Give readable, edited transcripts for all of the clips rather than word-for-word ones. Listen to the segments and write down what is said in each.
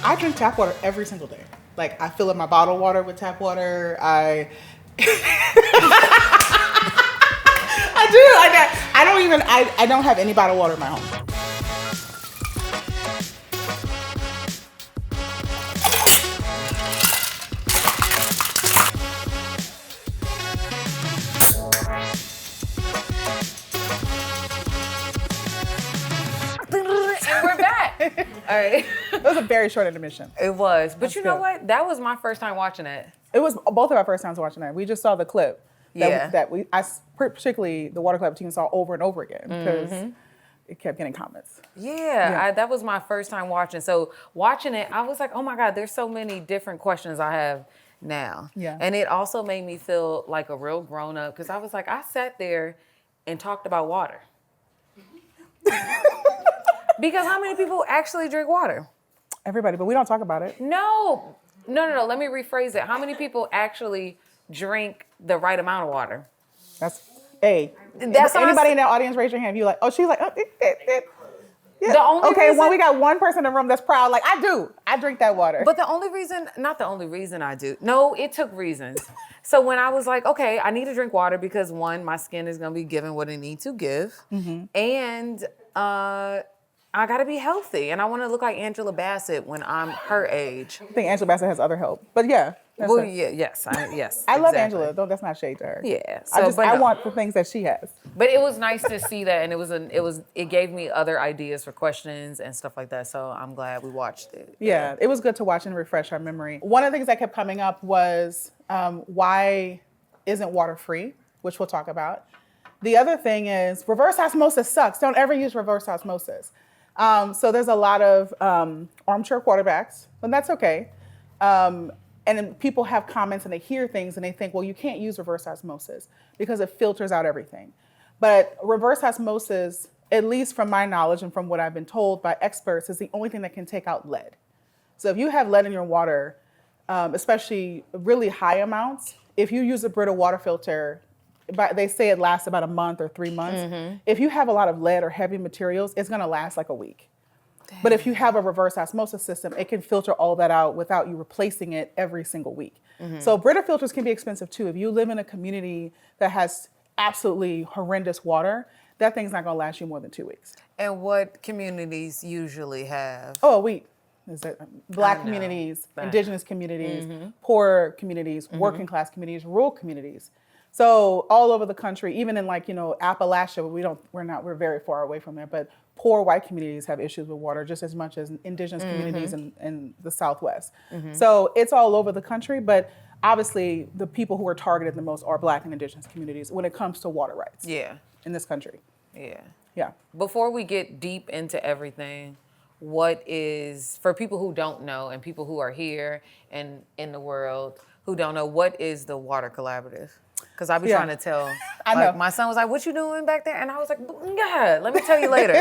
I drink tap water every single day. Like I fill up my bottled water with tap water. I I do. I don't even. I don't have any bottled water in my home. And we're back. All right. It was a very short intermission. It was. But you know good. what? That was my first time watching it. It was both of our first times watching it. We just saw the clip. Particularly the Water Club team saw over and over again because it kept getting comments. Yeah. That was my first time watching. So watching it, I was like, oh my God, there's so many different questions I have now. Yeah. And it also made me feel like a real grown up because I was like, I sat there and talked about water. Because how many people actually drink water? Everybody, but we don't talk about it. No. Let me rephrase it. How many people actually drink the right amount of water? That's That's anybody in that audience, raise your hand. You like, oh, she's like, yeah. The only okay, reason, well, we got one person in the room that's proud. Like, I do. I drink that water. But not the only reason I do. No, it took reasons. So when I was like, okay, I need to drink water because one, my skin is going to be giving what it needs to give. And I got to be healthy. And I want to look like Angela Bassett when I'm her age. I think Angela Bassett has other help. But yeah. Well, yes. I love Angela. Though that's not shade to her. Yeah. So, I want the things that she has. But it was nice to see that, and it gave me other ideas for questions and stuff like that. So I'm glad we watched it. Yeah, it was good to watch and refresh our memory. One of the things that kept coming up was why isn't water free, which we'll talk about. The other thing is reverse osmosis sucks. Don't ever use reverse osmosis. So there's a lot of armchair quarterbacks, and that's okay. And then people have comments and they hear things and they think, well, you can't use reverse osmosis because it filters out everything. But reverse osmosis, at least from my knowledge and from what I've been told by experts, is the only thing that can take out lead. So if you have lead in your water, especially really high amounts, if you use a Brita water filter, they say it lasts about a month or 3 months. If you have a lot of lead or heavy materials, it's gonna last like a week. But if you have a reverse osmosis system, it can filter all that out without you replacing it every single week. So Brita filters can be expensive too. If you live in a community that has absolutely horrendous water, that thing's not gonna last you more than 2 weeks. And what communities usually have? Oh, wheat. Is that Black communities, indigenous communities, poor communities, working class communities, rural communities. So all over the country, even in Appalachia, we're very far away from there, but poor white communities have issues with water just as much as indigenous communities in the Southwest. So it's all over the country, but obviously the people who are targeted the most are Black and indigenous communities when it comes to water rights in this country. Yeah. Before we get deep into everything, what is, for people who don't know and people who are here and in the world who don't know, what is the Water Collaborative? Because I be trying to tell. I know. My son was like, what you doing back there? And I was like, yeah, let me tell you later.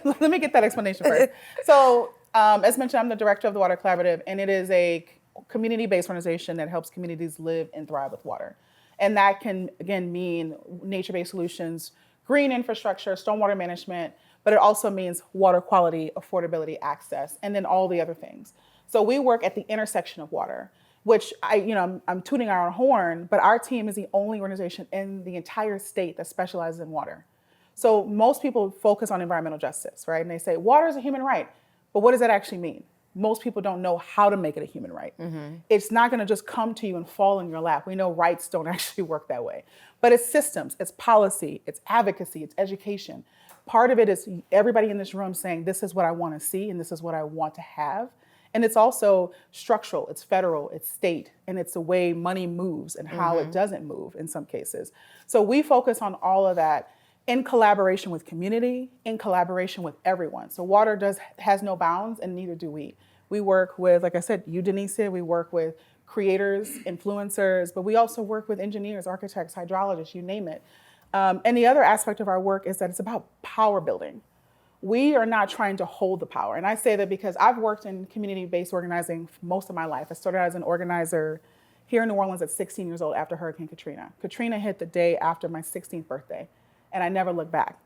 Let me get that explanation first. So as mentioned, I'm the director of the Water Collaborative, and it is a community-based organization that helps communities live and thrive with water. And that can, again, mean nature-based solutions, green infrastructure, stormwater management, but it also means water quality, affordability, access, and then all the other things. So we work at the intersection of water, which I'm tooting our own horn, but our team is the only organization in the entire state that specializes in water. So most people focus on environmental justice, right? And they say water is a human right, but what does that actually mean? Most people don't know how to make it a human right. It's not gonna just come to you and fall in your lap. We know rights don't actually work that way. But it's systems, it's policy, it's advocacy, it's education. Part of it is everybody in this room saying, this is what I wanna see and this is what I want to have. And it's also structural, it's federal, it's state, and it's the way money moves and how it doesn't move in some cases. So we focus on all of that in collaboration with community, in collaboration with everyone. So water has no bounds, and neither do we. We work with, like I said, you, Denise, we work with creators, influencers, but we also work with engineers, architects, hydrologists, you name it. And the other aspect of our work is that it's about power building. We are not trying to hold the power. And I say that because I've worked in community-based organizing for most of my life. I started as an organizer here in New Orleans at 16 years old after Hurricane Katrina. Katrina hit the day after my 16th birthday, and I never looked back.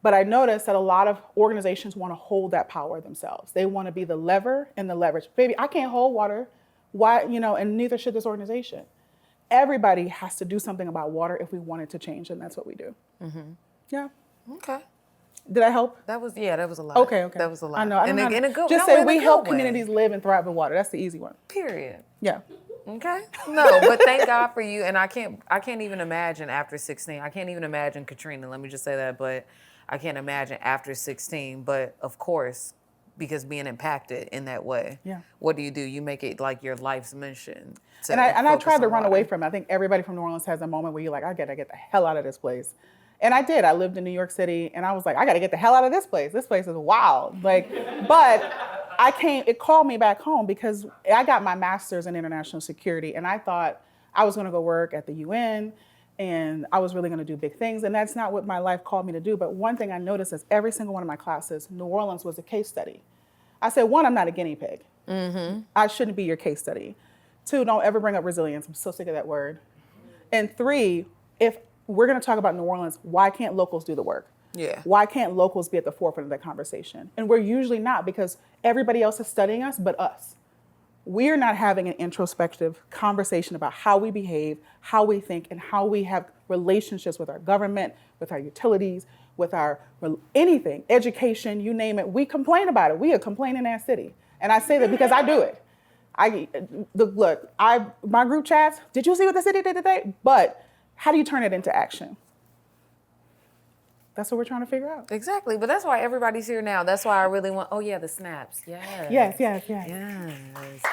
But I noticed that a lot of organizations want to hold that power themselves. They want to be the lever and the leverage. Baby, I can't hold water. Why, and neither should this organization. Everybody has to do something about water if we want it to change, and that's what we do. Yeah. Okay. Did I help? That was a lot. Okay. That was a lot. I know. I don't know. In a good, just no, say in a we good help way. communities live and thrive with water. That's the easy one. Period. Yeah. Okay. No, but thank God for you. And I can't even imagine after 16. I can't even imagine Katrina. Let me just say that. But I can't imagine after 16. But of course, because being impacted in that way. Yeah. What do? You make it like your life's mission. And I tried to run away from. from it. I think everybody from New Orleans has a moment where you're like, I gotta get the hell out of this place. And I did. I lived in New York City, and I was like, I gotta get the hell out of this place. This place is wild. But it called me back home because I got my master's in international security, and I thought I was gonna go work at the UN, and I was really gonna do big things, and that's not what my life called me to do. But one thing I noticed is every single one of my classes, New Orleans was a case study. I said, one, I'm not a guinea pig. I shouldn't be your case study. 2, don't ever bring up resilience. I'm so sick of that word. And 3, if we're going to talk about New Orleans, why can't locals do the work? Yeah. Why can't locals be at the forefront of that conversation? And we're usually not, because everybody else is studying us but us. We're not having an introspective conversation about how we behave, how we think, and how we have relationships with our government, with our utilities, with our anything, education, you name it. We complain about it. We are complaining ass city. And I say that because I do it. My group chats, did you see what the city did today? But how do you turn it into action? That's what we're trying to figure out. Exactly. But that's why everybody's here now. That's why I really want, the snaps. Yes. Yes.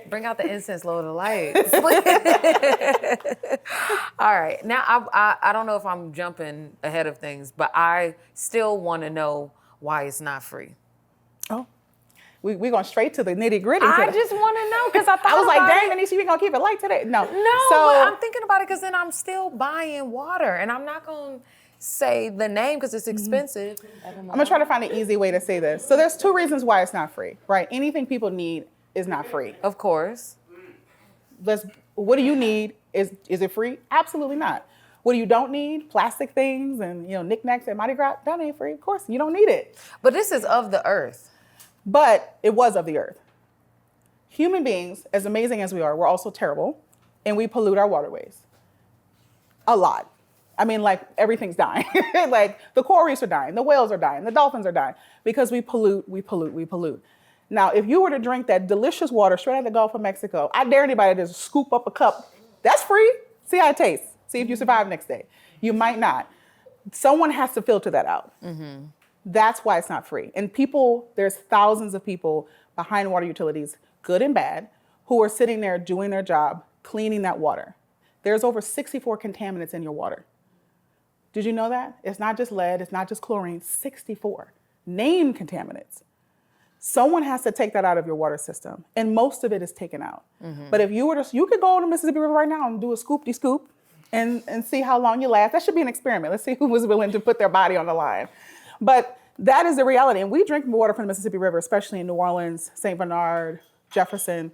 Bring out the incense, lower the lights. All right. Now, I don't know if I'm jumping ahead of things, but I still want to know why it's not free. Oh. We're going straight to the nitty gritty. I just want to know because I thought I was like, dang, it. Anisha, we going to keep it light today. No. But I'm thinking about it because then I'm still buying water, and I'm not going to say the name because it's expensive. I'm going to try to find an easy way to say this. So there's 2 reasons why it's not free, right? Anything people need is not free. Of course. What do you need? Is it free? Absolutely not. What do you don't need? Plastic things and knickknacks at Mardi Gras? That ain't free. Of course, you don't need it. But this is of the earth. But it was of the earth. Human beings, as amazing as we are, we're also terrible, and we pollute our waterways. A lot. I mean, like, everything's dying. Like, the coral reefs are dying, the whales are dying, the dolphins are dying, because we pollute. Now, if you were to drink that delicious water straight out of the Gulf of Mexico, I dare anybody to just scoop up a cup. That's free. See how it tastes. See if you survive next day. You might not. Someone has to filter that out. That's why it's not free. And there's thousands of people behind water utilities, good and bad, who are sitting there doing their job, cleaning that water. There's over 64 contaminants in your water. Did you know that? It's not just lead, it's not just chlorine, 64 named contaminants. Someone has to take that out of your water system, and most of it is taken out. But if you could go to Mississippi River right now and do a scoop-de-scoop and see how long you last. That should be an experiment. Let's see who was willing to put their body on the line. But that is the reality. And we drink water from the Mississippi River, especially in New Orleans, St. Bernard, Jefferson.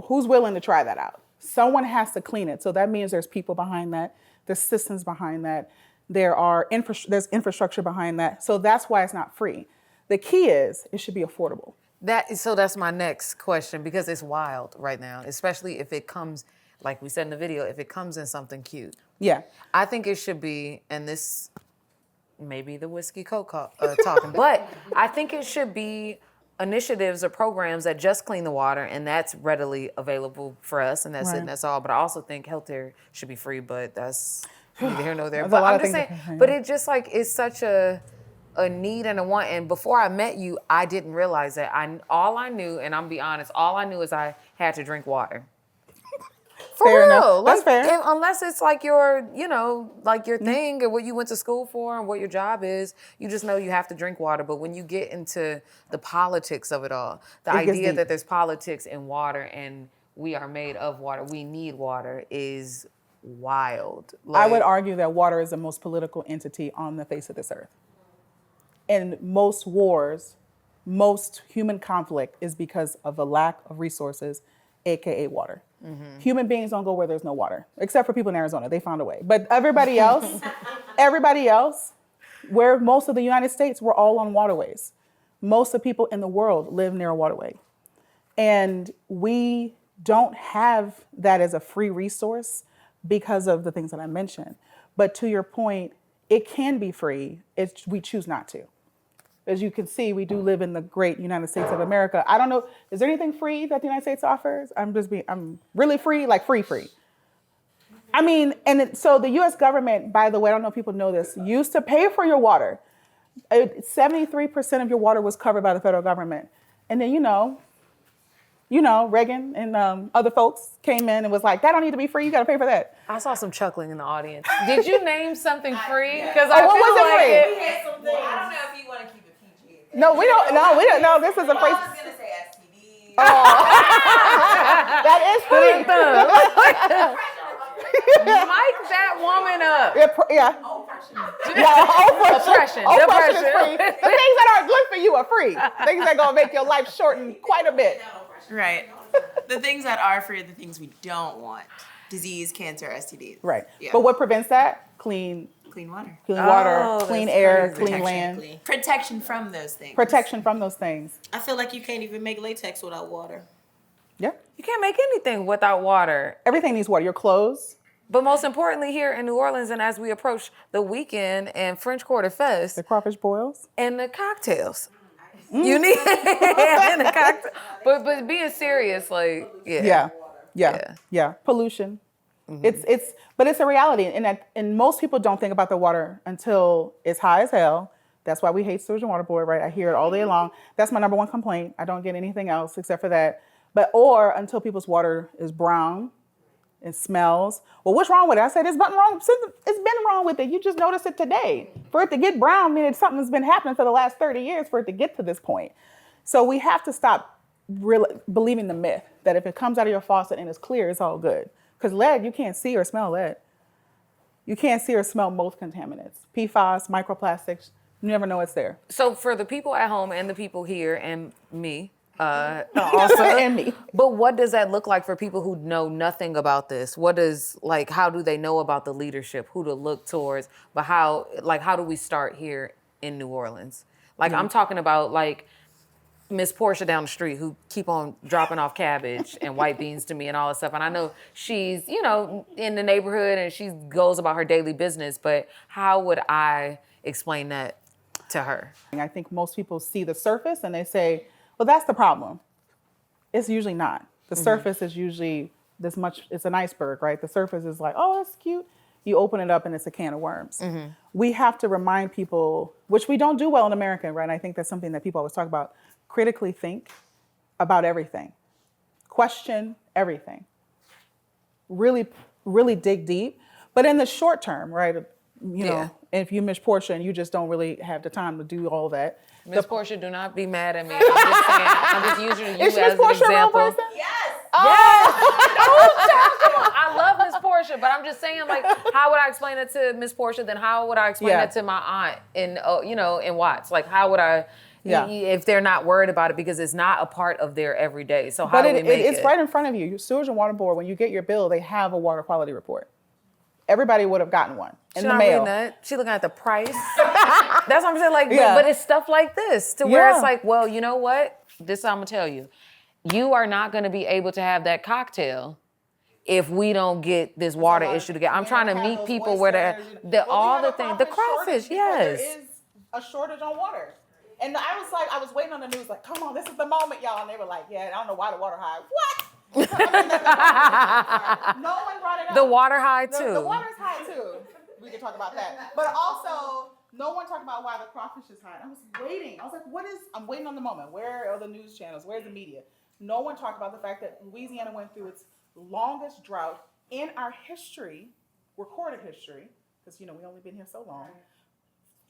Who's willing to try that out? Someone has to clean it. So that means there's people behind that. There's systems behind that. There's infrastructure behind that. So that's why it's not free. The key is it should be affordable. So that's my next question, because it's wild right now, especially if it comes, like we said in the video, if it comes in something cute. Yeah. I think it should be, and this maybe the whiskey coke talking, but I think it should be initiatives or programs that just clean the water, and that's readily available for us, and that's it, and that's all. But I also think healthcare should be free, but that's neither here nor there. But I'm just saying, but it just like it's such a need and a want. And before I met you, I didn't realize that. All I knew, and I'm be honest, all I knew is I had to drink water. For fair real. Enough. That's fair. Unless it's like your, like your thing or what you went to school for and what your job is, you just know you have to drink water. But when you get into the politics of it all, the idea that there's politics in water and we are made of water, we need water, is wild. I would argue that water is the most political entity on the face of this earth. And most wars, most human conflict is because of a lack of resources, AKA water. Human beings don't go where there's no water, except for people in Arizona. They found a way. But everybody else, where most of the United States, we're all on waterways. Most of the people in the world live near a waterway. And we don't have that as a free resource because of the things that I mentioned. But to your point, it can be free. We choose not to. As you can see, we do live in the great United States of America. I don't know, is there anything free that the United States offers? I'm really free, like free. I mean, so the US government, by the way, I don't know if people know this, used to pay for your water. 73% of your water was covered by the federal government. And then, Reagan and other folks came in and was like, that don't need to be free, you gotta pay for that. I saw some chuckling in the audience. Did you name something free? Because what was it free? We had something. I don't know if you want to keep it PG. No, we don't, no, this is a free. I was going to say STD. That is free. Mic that woman up. Yeah. Oppression. Oppression is free. The things that aren't good for you are free. Things that are gonna make your life shorten quite a bit. Right. The things that are free are the things we don't want. Disease, cancer, STDs. Right. Yeah. But what prevents that? Clean water. Oh, clean that's air, crazy. clean land. Protection from those things. Protection from those things. I feel like you can't even make latex without water. Yeah. You can't make anything without water. Everything needs water. Your clothes. But most importantly, here in New Orleans, and as we approach the weekend and French Quarter Fest The crawfish boils. and the cocktails, you need and the cocktail. But being serious, like Yeah. Pollution. But it's a reality, and most people don't think about the water until it's high as hell. That's why we hate Sewage and Water Board, right? I hear it all day long. That's my number one complaint. I don't get anything else except for that. Or until people's water is brown. It smells. Well, what's wrong with it? I said, it's nothing wrong. It's been wrong with it. You just noticed it today. For it to get brown, means something that's been happening for the last 30 years for it to get to this point. So we have to stop really believing the myth that if it comes out of your faucet and it's clear, it's all good. Because lead, you can't see or smell lead. You can't see or smell most contaminants. PFAS, microplastics, you never know it's there. so for the people at home and the people here and me, Also, and me. But what does that look like for people who know nothing about this? How do they know about the leadership, who to look towards, but how do we start here in New Orleans? I'm talking about Miss Portia down the street who keep on dropping off cabbage and white beans to me and all that stuff. And I know she's, in the neighborhood and she goes about her daily business, but how would I explain that to her? I think most people see the surface and they say, well, that's the problem. It's usually not. The surface is usually it's an iceberg, right? The surface is like, oh, that's cute. You open it up and it's a can of worms. We have to remind people, which we don't do well in America, right? And I think that's something that people always talk about. Critically think about everything. Question everything. Really, really dig deep. But in the short term, right? You know, if you miss Portia and you just don't really have the time to do all that. Miss Portia, do not be mad at me. I'm just saying, I'm just using you Is as Miss Portia an a real example. person? Yes. I love Miss Portia, but I'm just saying, how would I explain it to Miss Portia? Then how would I explain it to my aunt in Watts? How would I, if they're not worried about it because it's not a part of their everyday? So how do we make it? It's right in front of you. Your Sewage and Water Board, when you get your bill, they have a water quality report. Everybody would have gotten one in the mail. She looking at the price. That's what I'm saying. But it's stuff like this where it's like, well, you know what? This I'm gonna tell you. You are not gonna be able to have that cocktail if we don't get this water issue together. I'm trying to meet people where the crawfish, yes. There is a shortage on water. And I was waiting on the news, come on, this is the moment, y'all. And they were like, I don't know why the water high. What? No one brought it up. The water high too. The water's high too. We can talk about that. But also, no one talked about why the crawfish is high. I was waiting. I was like, I'm waiting on the moment. Where are the news channels? Where's the media? No one talked about the fact that Louisiana went through its longest drought in our history, recorded history, because we only been here so long,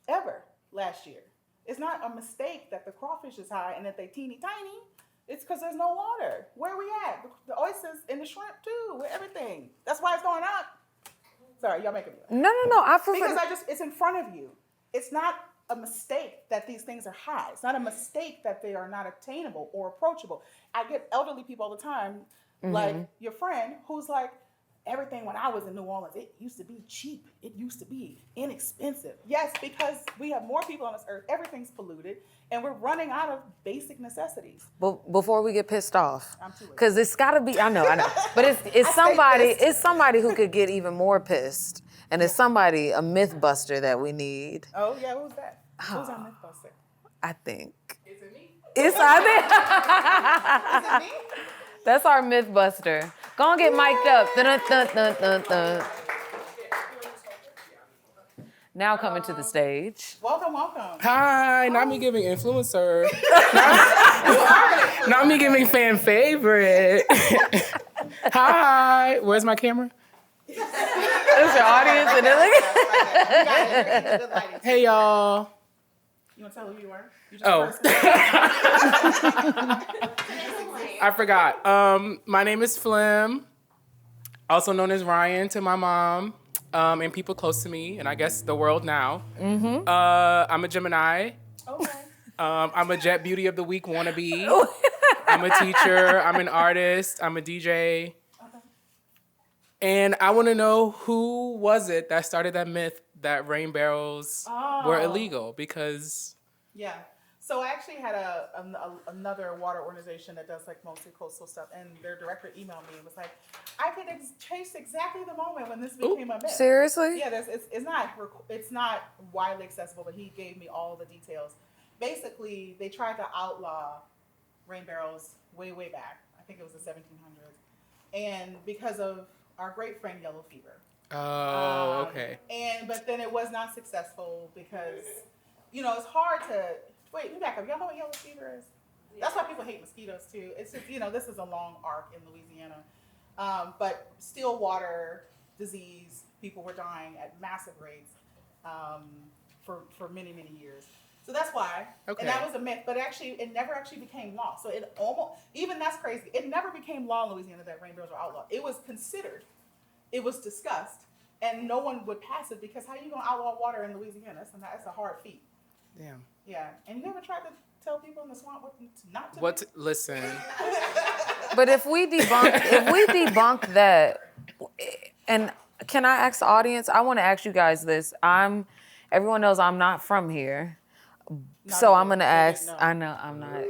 ever last year. It's not a mistake that the crawfish is high and that they teeny tiny. It's because there's no water. Where are we at? The oysters and the shrimp too, everything. That's why it's going up. Sorry, y'all making me laugh. No. I feel because it's in front of you. It's not a mistake that these things are high. It's not a mistake that they are not attainable or approachable. I get elderly people all the time. Like your friend who's like, everything when I was in New Orleans, it used to be cheap. It used to be inexpensive. Yes, because we have more people on this earth, everything's polluted, and we're running out of basic necessities. But before we get pissed off, I'm too late. because it's got to be. I know, but it's somebody. pissed. It's somebody who could get even more pissed, and it's somebody, a myth buster that we need. Oh yeah, who's that? Who's our Mythbuster? I think Is it me? it's. I think Is it me? that's our myth buster. Go and get mic'd up. Dun, dun, dun, dun, dun. Now coming to the stage. Welcome. Hi, not me giving influencer. Not me giving fan favorite. Hi, where's my camera? That's your audience, and they're like, Hey y'all. You want to tell who you are? You Oh. first. I forgot. My name is Flim, also known as Ryan to my mom, and people close to me, and I guess the world now. I'm a Gemini. Okay. I'm a Jet Beauty of the Week wannabe. I'm a teacher. I'm an artist. I'm a DJ. And I want to know, who was it that started that myth that rain barrels were illegal? Because Yeah. So I actually had another water organization that does like mostly coastal stuff, and their director emailed me and was like, "I could chase exactly the moment when this became a myth." seriously? Yeah, it's not widely accessible, but he gave me all the details. Basically, they tried to outlaw rain barrels way back. I think it was the 1700s, and because of our great friend yellow fever. okay. But then it was not successful because, it's hard to. Wait, you back up. Y'all know what yellow fever is? That's why people hate mosquitoes too. It's just, this is a long arc in Louisiana. But still water disease, people were dying at massive rates for many years. So that's why. Okay. And that was a myth, but it never actually became law. So it almost, even that's crazy. It never became law in Louisiana that rain barrels were outlawed. It was considered, it was discussed, and no one would pass it because how are you going to outlaw water in Louisiana? That's a hard feat. Damn. Yeah, and you ever tried to tell people in the swamp what not to do? Listen. But if we debunk that, and can I ask the audience? I want to ask you guys this. Everyone knows I'm not from here, so I'm gonna ask. No. I know I'm not.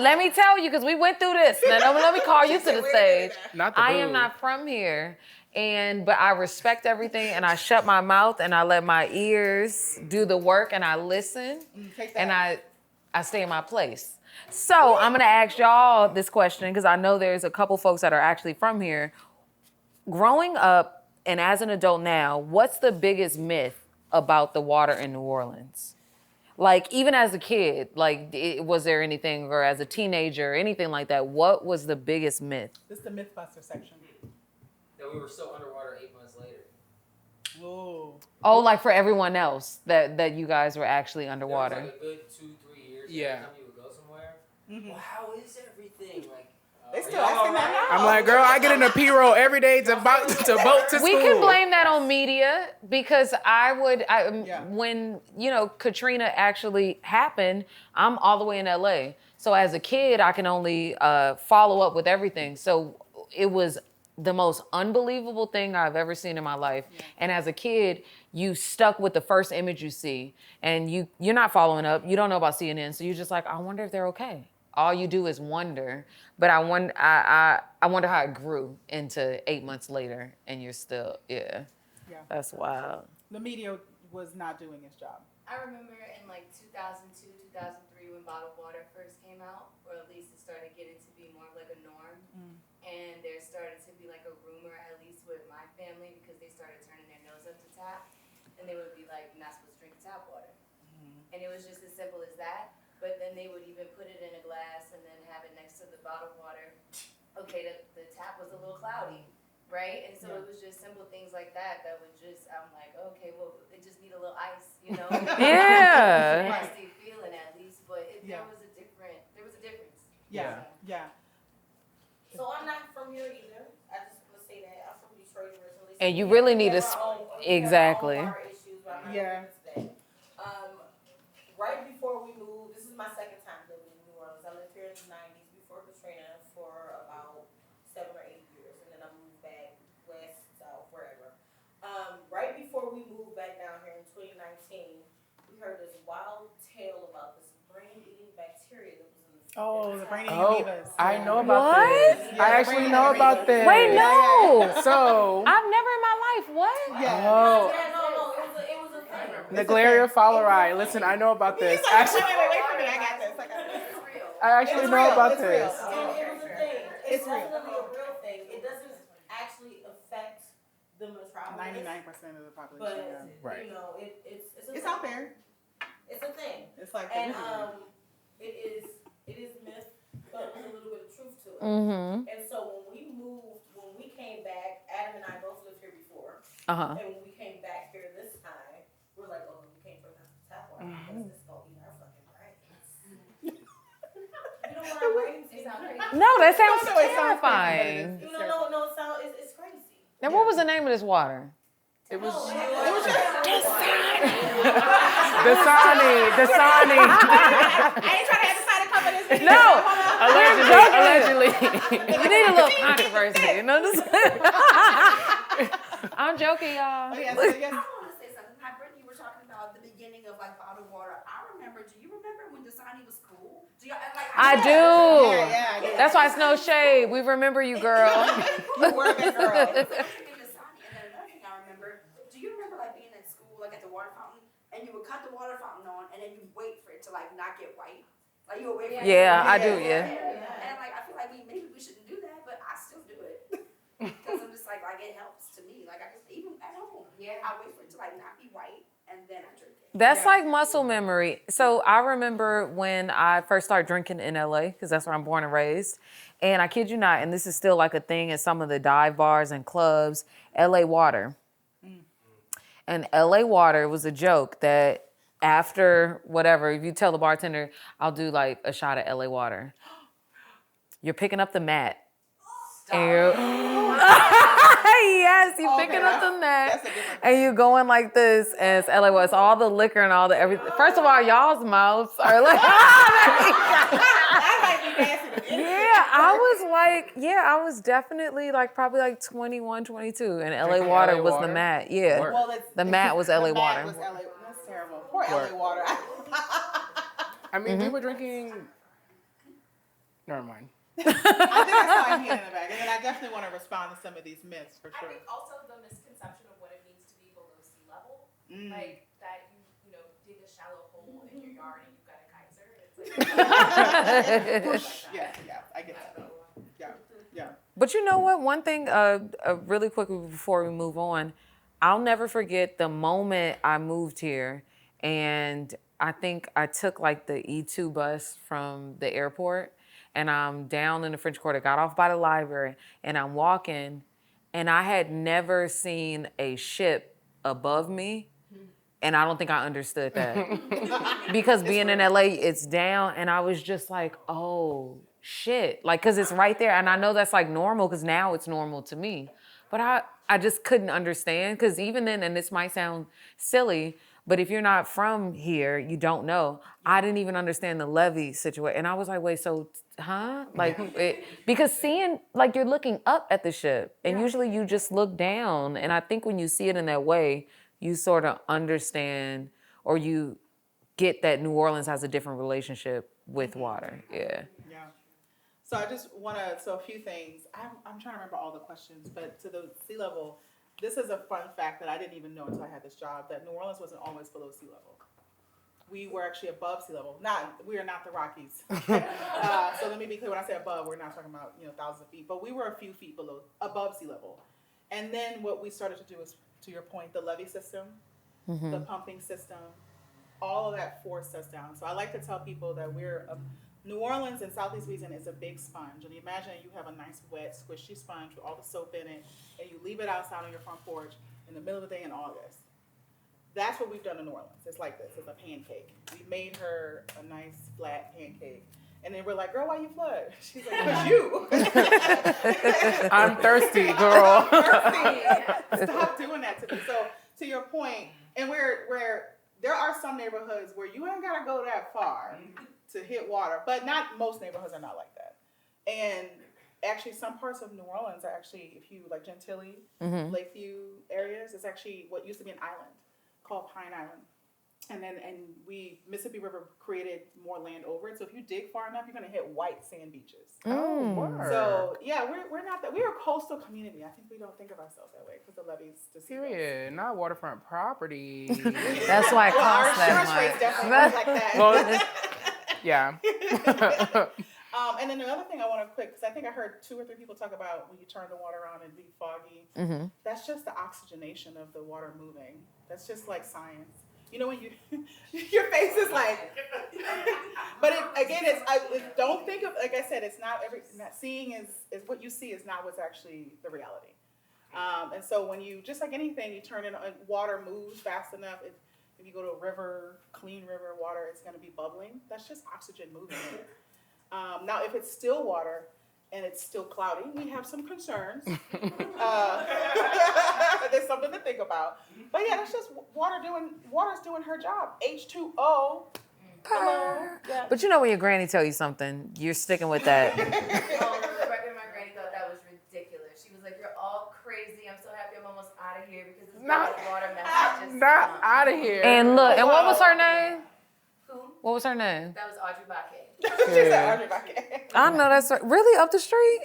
Let me tell you, because we went through this. Now, let me call you to the stage. Not the I am boo. not from here. But I respect everything, and I shut my mouth and I let my ears do the work, and I listen, Take that. and I stay in my place. So I'm gonna ask y'all this question because I know there's a couple folks that are actually from here. Growing up and as an adult now, what's the biggest myth about the water in New Orleans? Like, even as a kid, was there anything, or as a teenager, anything like that? What was the biggest myth? This is the Mythbuster section. That we were still underwater 8 months later. Whoa. Oh, like for everyone else, that you guys were actually underwater. There was like a good 2-3 years. Yeah. Every time you would go somewhere. Well, how is everything? Like, They are still y'all asking that alright? now. I'm like, girl, I get in a P-roll every day to boat to school. We can blame that on media because Yeah. when Katrina actually happened, I'm all the way in LA. So as a kid, I can only follow up with everything. So it was the most unbelievable thing I've ever seen in my life. Yeah. And as a kid, you stuck with the first image you see, and you're not following up. You don't know about CNN, so you're just like, I wonder if they're okay. All you do is wonder. But I wonder how it grew into 8 months later, and you're still, Yeah. That's wild. The media was not doing its job. I remember in like 2002, 2003 when bottled water first came out, or at least it started getting to be more of like a norm. And there started to be like a rumor, at least with my family, because they started turning their nose up to tap, and they would be like, "You're not supposed to drink tap water." And it was just as simple as that. But then they would even put it in a glass and then have it next to the bottled water. Okay, the tap was a little cloudy, right? And so it was just simple things like that would just, I'm like, okay, well, they just need a little ice, Yeah. Nasty feeling at least, but there was a difference. Yeah. So I'm not from here either. I just want to say that I'm from Detroit originally. And you really need to exactly. exactly. Yeah. Right before we moved, this is my second time living in New Orleans. I lived here in the 90s before Katrina for Oh, the brainy Oh, amoebas. I Yeah. know about What? this. Yeah, I the actually brainy know about amoebas. this. Wait, no. So, I've never in my life. What? Yeah. oh, Yeah, no, it was a thing. Naegleria fowleri. Listen, I know about this. Wait, Actually, wait for me. I got this. I actually It's know real, about it's this. real. And it was a thing. It's real. definitely a real thing. It doesn't actually affect the metropolis. 99% of the population. But Yeah. Right. you know, it's a It's thing. out there. It's a thing. It's like And the it is myth, but there's a little bit of truth to it. Mm-hmm. And so when we came back, Adam and I both lived here before. Uh-huh. And when we came back here this time, we're like, oh, we can't turn off the tap water because it's gonna eat our fucking brains. You know what our brains is? No, that sounds No, it sounds terrifying. crazy, You know, no, it's crazy. Now, what was the name of this water? It was No, Dasani. I ain't trying to have the side of cover this video. No, Allegedly. we need a little controversy. You know this? I'm joking, y'all. Oh, yes, yes. I want to say something. Hi, Brittany, you were talking about the beginning of like bottled water. I remember. Do you remember when Dasani was cool? Do you like? I do. Yeah, I do. That's why it's no shade. We remember you, girl. You were that girl. In Dasani, and then another thing I remember. Do you remember like being at school, like at the water fountain, and you would cut the water fountain on, and then you wait for it to like not get white. Like you would wait for it. Yeah, I do. Yeah. And like I feel like maybe we shouldn't do that, but I still do it because I'm just like it helps to me. Like I just even at home, I wait for it to like not be white, and then I drink it. That's like muscle memory. So I remember when I first started drinking in LA, because that's where I'm born and raised. And I kid you not, and this is still like a thing at some of the dive bars and clubs, LA Water. And LA Water was a joke that after whatever, if you tell the bartender, I'll do like a shot of LA Water. You're picking up the mat. And you're, yes, you're Okay, picking up the mat. that's a different And you're going like this, and it's LA Water. It's all the liquor and all the everything. First of all, y'all's mouths are like, yeah, I was definitely like probably like 21, 22, and LA Drinking Water LA was water? the mat. Yeah. Word. Well, it's, The mat was LA the water. mat was LA. That's terrible. Poor Word. LA water. I mean, we were drinking. Never mind. I think I saw a hand in the back, and then I definitely want to respond to some of these myths for I sure. think also the misconception of what it means to be below sea level, Mm. like that you know, dig a shallow hole in your yard and you've got a geyser. And it's like, Yeah, I get that. Yeah. But you know what? One thing, really quickly before we move on, I'll never forget the moment I moved here, and I think I took like the E2 bus from the airport, and I'm down in the French Quarter, got off by the library, and I'm walking, and I had never seen a ship above me. And I don't think I understood that. Because being in LA, it's down, and I was just like, oh, shit. Like, because it's right there, and I know that's like normal, because now it's normal to me. But I just couldn't understand, because even then, and this might sound silly, but if you're not from here, you don't know. I didn't even understand the levee situation. And I was like, wait, so, huh? Like, because seeing, like, you're looking up at the ship, and usually you just look down. And I think when you see it in that way, you sort of understand, or you get that New Orleans has a different relationship with water. Yeah. Yeah. So I just want to, so a few things. I'm trying to remember all the questions, but to the sea level, this is a fun fact that I didn't even know until I had this job, that New Orleans wasn't always below sea level. We were actually above sea level. We are not the Rockies. So let me be clear, when I say above, we're not talking about, thousands of feet, but we were a few feet above sea level. And then what we started to do is, to your point, the levee system, the pumping system, all of that forced us down. So I like to tell people that New Orleans and Southeast Louisiana is a big sponge. And imagine you have a nice, wet, squishy sponge with all the soap in it, and you leave it outside on your front porch in the middle of the day in August. That's what we've done in New Orleans. It's like this. It's a pancake. We made her a nice, flat pancake. And then we're like, girl, why you flood? She's like, because you. I'm thirsty, girl. Stop doing that to me. So to your point, and where there are some neighborhoods where you ain't gotta go that far to hit water, but not most neighborhoods are not like that. And actually, some parts of New Orleans are actually, if you like Gentilly, Lakeview areas, it's actually what used to be an island called Pine Island. Mississippi River created more land over it. So if you dig far enough, you're gonna hit white sand beaches. Oh, word. So yeah, we're not that. We're a coastal community. I think we don't think of ourselves that way because the levees. Period. Not waterfront property. That's why it Well, our costs insurance that rates much. definitely work like that. Well, yeah. And then another thing I want to quick, because I think I heard 2 or 3 people talk about when you turn the water on and be foggy. Mm-hmm. That's just the oxygenation of the water moving. That's just like science. You know when you, your face is like, but don't think of, like I said, it's not seeing is what you see is not what's actually the reality. And so when you, just like anything, you turn it on, water moves fast enough. If you go to a river, clean river water, it's going to be bubbling. That's just oxygen moving it. Now, if it's still water and it's still cloudy, we have some concerns. There's something to think about. But yeah, that's just water's doing her job. H2O. Hello. Yeah. But you know when your granny tell you something, you're sticking with that. Oh, the record, my granny thought that was ridiculous. She was like, "You're all crazy. I'm so happy I'm almost out of here because this water mess is just Not out of here. And look, and what was her name? Who? What was her name? That was Audrey Baquet. She said Audrey Baquet. I know that's right. Really up the street.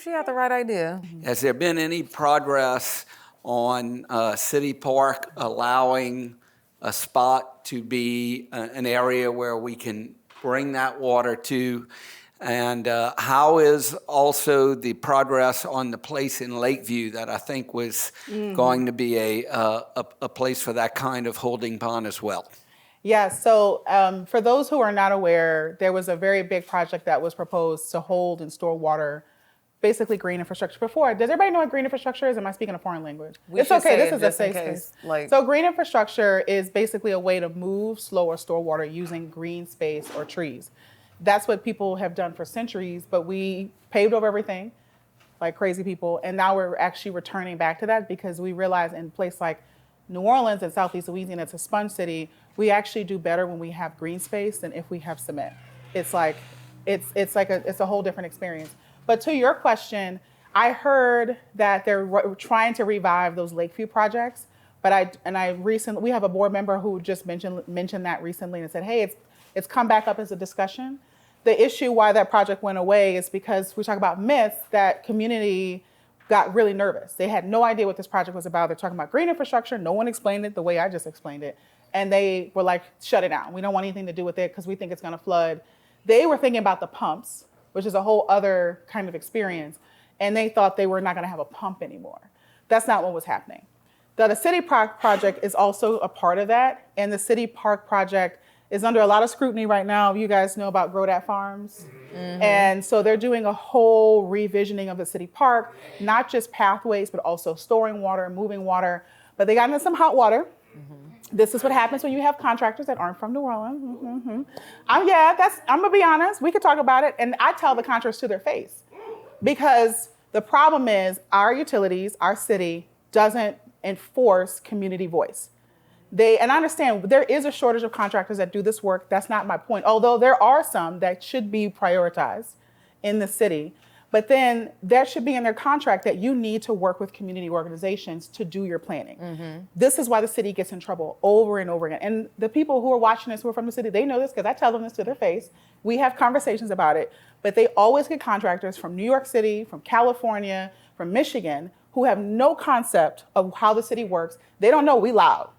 She had the right idea. Has there been any progress on City Park allowing a spot to be an area where we can bring that water to? And how is also the progress on the place in Lakeview that I think was going to be a place for that kind of holding pond as well? Yeah, so for those who are not aware, there was a very big project that was proposed to hold and store water, basically green infrastructure. Before, does everybody know what green infrastructure is? Am I speaking a foreign language? It's okay, this is a safe space. So green infrastructure is basically a way to move, slow, or store water using green space or trees. That's what people have done for centuries, but we paved over everything like crazy people, and now we're actually returning back to that because we realize in a place like New Orleans and Southeast Louisiana, it's a sponge city, we actually do better when we have green space than if we have cement. It's like, it's a whole different experience. But to your question, I heard that they're trying to revive those Lakeview projects, but we have a board member who just mentioned that recently and said, hey, it's come back up as a discussion. The issue why that project went away is because we talk about myths, that community got really nervous. They had no idea what this project was about. They're talking about green infrastructure. No one explained it the way I just explained it. And they were like, shut it down. We don't want anything to do with it because we think it's going to flood. They were thinking about the pumps, which is a whole other kind of experience. And they thought they were not going to have a pump anymore. That's not what was happening. The City Park project is also a part of that. And the City Park project is under a lot of scrutiny right now. You guys know about Grodat Farms. Mm-hmm. And so they're doing a whole revisioning of the city park, not just pathways, but also storing water, moving water. But they got into some hot water. Mm-hmm. This is what happens when you have contractors that aren't from New Orleans. Mm-hmm. I'm gonna be honest, we could talk about it. And I tell the contractors to their face because the problem is our utilities, our city doesn't enforce community voice. And I understand there is a shortage of contractors that do this work. That's not my point. Although there are some that should be prioritized in the city, but then that should be in their contract that you need to work with community organizations to do your planning. Mm-hmm. This is why the city gets in trouble over and over again. And the people who are watching this who are from the city, they know this because I tell them this to their face. We have conversations about it, but they always get contractors from New York City, from California, from Michigan, who have no concept of how the city works. They don't know we loud.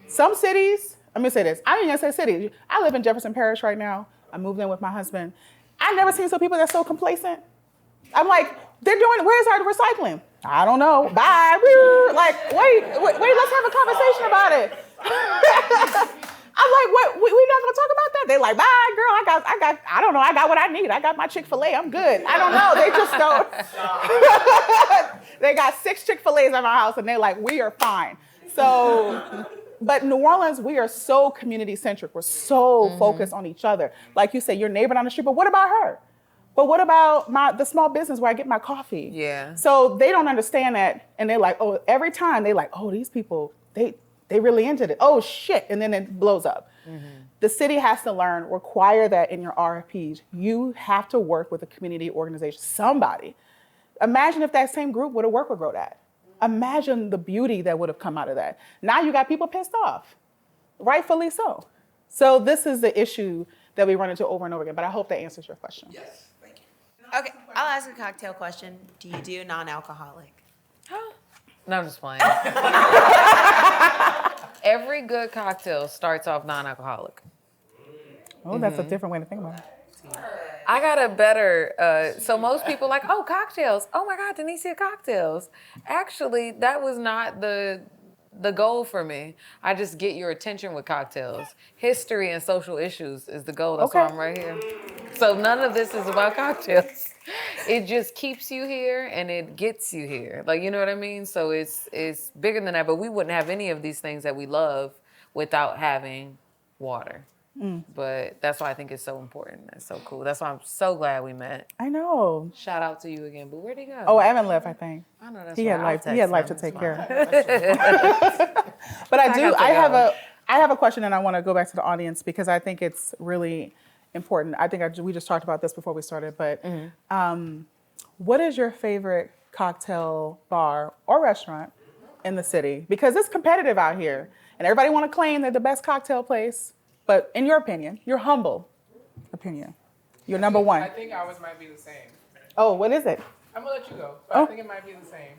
Some cities, I'm gonna say this, I ain't gonna say city. I live in Jefferson Parish right now. I moved in with my husband. I've never seen some people that's so complacent. I'm like, where's our recycling? I don't know, bye. Like, wait, let's have a conversation about it. I'm like, what, we not gonna talk about that? They like, bye, girl, I don't know, I got what I need. I got my Chick-fil-A, I'm good. I don't know, they just don't. They got 6 Chick-fil-A's at my house and they're like, we are fine. So, but New Orleans, we are so community-centric. We're so focused on each other. Like you say, your neighbor down the street, but what about her? But what about the small business where I get my coffee? Yeah. So they don't understand that. And they're like, oh, every time they're like, oh, these people, they really into it. Oh, shit. And then it blows up. Mm-hmm. The city has to require that in your RFPs. You have to work with a community organization, somebody. Imagine if that same group would have worked with Grodat. Imagine the beauty that would have come out of that. Now you got people pissed off. Rightfully so. So this is the issue that we run into over and over again, but I hope that answers your question. Yes, thank you. Okay, I'll ask a cocktail question. Do you do non-alcoholic? No, I'm just playing. Every good cocktail starts off non-alcoholic. Oh, that's a different way to think about it. I got a better, so most people like, oh, cocktails. Oh my God, Denicia, cocktails. Actually, that was not the goal for me. I just get your attention with cocktails. History and social issues is the goal. That's why I'm right here. So none of this is about cocktails. It just keeps you here and it gets you here. Like, you know what I mean? So it's bigger than that, but we wouldn't have any of these things that we love without having water. But that's why I think it's so important. It's so cool. That's why I'm so glad we met. I know. Shout out to you again. But where'd he go? Oh, Evan left, I think. I know that's He had right. life. He had life to take care of. But I have a question, and I want to go back to the audience because I think it's really important. I think we just talked about this before we started, but what is your favorite cocktail bar or restaurant in the city? Because it's competitive out here, and everybody want to claim they're the best cocktail place. But in your opinion, your humble opinion, your number one. I think ours might be the same. Oh, what is it? I'm gonna let you go, but I think it might be the same.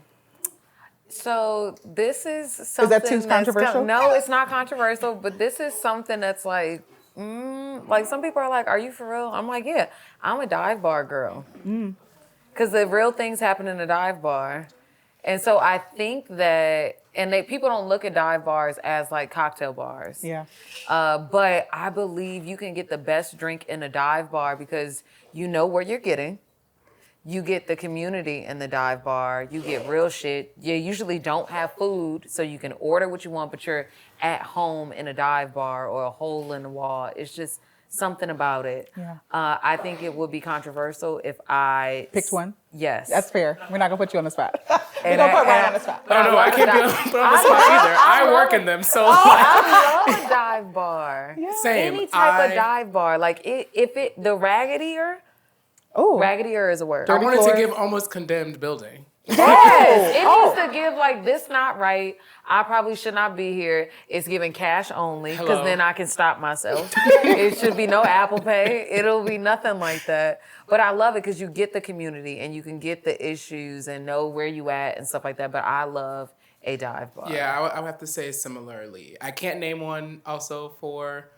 So this is something too controversial? No, it's not controversial, but this is something that's like some people are like, are you for real? I'm like, yeah, I'm a dive bar girl. Because the real things happen in a dive bar. And so I think that, people don't look at dive bars as like cocktail bars. Yeah. But I believe you can get the best drink in a dive bar because you know where you're getting. You get the community in the dive bar. You get real shit. You usually don't have food, so you can order what you want, but you're at home in a dive bar or a hole in the wall. It's just something about it. Yeah. I think it would be controversial if I Picked one? Yes. That's fair. We're not gonna put you on the spot. We're And gonna put I- Ryan and on the spot. Oh no, I can't be put on the I spot love- either. I I work love- in them, so I love a dive bar. same. Any type of dive bar. Like the raggedier. Oh, Raggedier is a word. I wanted floors. to give almost condemned building. Yes, it needs to give like this not right. I probably should not be here. It's giving cash only because Hello. then I can stop myself. It should be no Apple Pay. It'll be nothing like that. But I love it because you get the community and you can get the issues and know where you at and stuff like that. But I love a dive bar. Yeah, I would have to say similarly. I can't name one also for